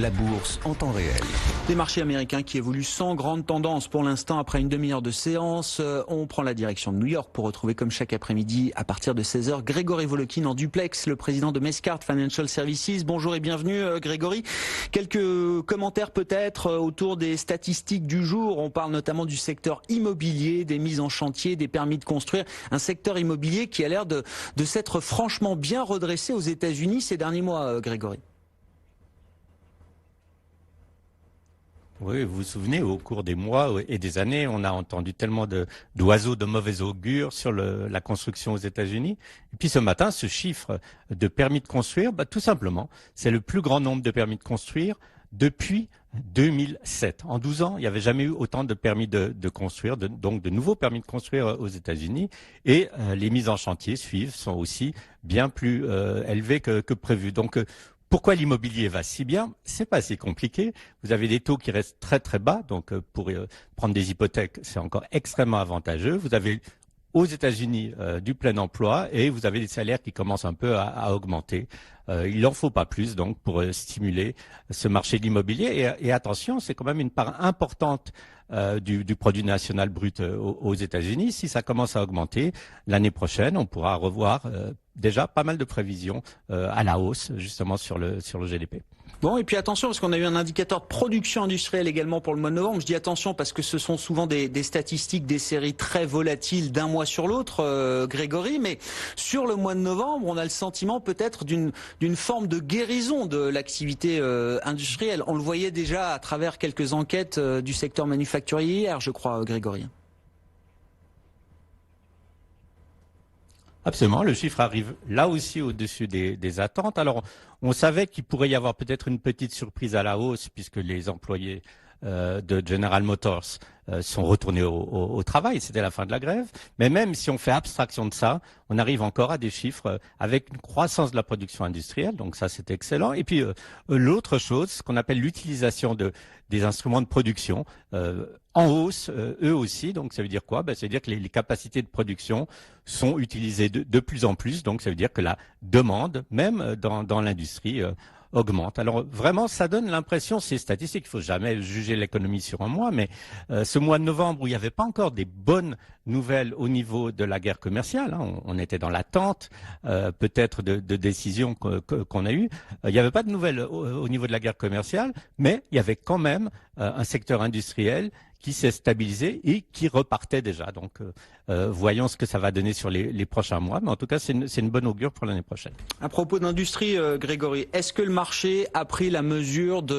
La bourse en temps réel. Des marchés américains qui évoluent sans grande tendance pour l'instant. Après une demi-heure de séance, on prend la direction de New York pour retrouver comme chaque après-midi à partir de 16h Grégory Volokin en duplex, le président de Mescart Financial Services. Bonjour et bienvenue Grégory. Quelques commentaires peut-être autour des statistiques du jour. On parle notamment du secteur immobilier, des mises en chantier, des permis de construire. Un secteur immobilier qui a l'air de s'être franchement bien redressé aux États-Unis ces derniers mois, Grégory. Oui, vous vous souvenez, au cours des mois et des années, on a entendu tellement d'oiseaux de mauvais augure sur la construction aux États-Unis. Et puis ce matin, ce chiffre de permis de construire, tout simplement, c'est le plus grand nombre de permis de construire depuis 2007. En 12 ans, il n'y avait jamais eu autant de permis de construire, donc de nouveaux permis de construire aux États-Unis. Et les mises en chantier suivent, sont aussi bien plus élevées que prévu. Donc, pourquoi l'immobilier va si bien? C'est pas si compliqué. Vous avez des taux qui restent très très bas, donc pour prendre des hypothèques, c'est encore extrêmement avantageux. Vous avez aux États-Unis du plein emploi et vous avez des salaires qui commencent un peu à augmenter. Il n'en faut pas plus donc pour stimuler ce marché de l'immobilier. Et attention, c'est quand même une part importante du produit national brut aux États-Unis. Si ça commence à augmenter l'année prochaine, on pourra revoir déjà pas mal de prévisions à la hausse justement sur le GDP. Bon, et puis attention, parce qu'on a eu un indicateur de production industrielle également pour le mois de novembre. Je dis attention parce que ce sont souvent des statistiques, des séries très volatiles d'un mois sur l'autre, Grégory. Mais sur le mois de novembre, on a le sentiment peut-être d'une forme de guérison de l'activité industrielle. On le voyait déjà à travers quelques enquêtes du secteur manufacturier hier, je crois, Grégory. Absolument, le chiffre arrive là aussi au-dessus des attentes. Alors, on savait qu'il pourrait y avoir peut-être une petite surprise à la hausse puisque les employés de General Motors sont retournés au travail, c'était la fin de la grève. Mais même si on fait abstraction de ça, on arrive encore à des chiffres avec une croissance de la production industrielle, donc ça c'est excellent. Et puis l'autre chose, ce qu'on appelle l'utilisation des instruments de production, en hausse, eux aussi. Donc ça veut dire quoi? Ça veut dire que les capacités de production sont utilisées de plus en plus. Donc ça veut dire que la demande, même dans l'industrie, augmente. Alors vraiment, ça donne l'impression, ces statistiques, il faut jamais juger l'économie sur un mois, mais ce mois de novembre où il n'y avait pas encore des bonnes nouvelles au niveau de la guerre commerciale, hein, on était dans l'attente peut-être de décisions qu'on a eues, il n'y avait pas de nouvelles au niveau de la guerre commerciale, mais il y avait quand même un secteur industriel qui s'est stabilisé et qui repartait déjà. Donc, voyons ce que ça va donner sur les prochains mois. Mais en tout cas, c'est une bonne augure pour l'année prochaine. À propos d'industrie, Grégory, est-ce que le marché a pris la mesure de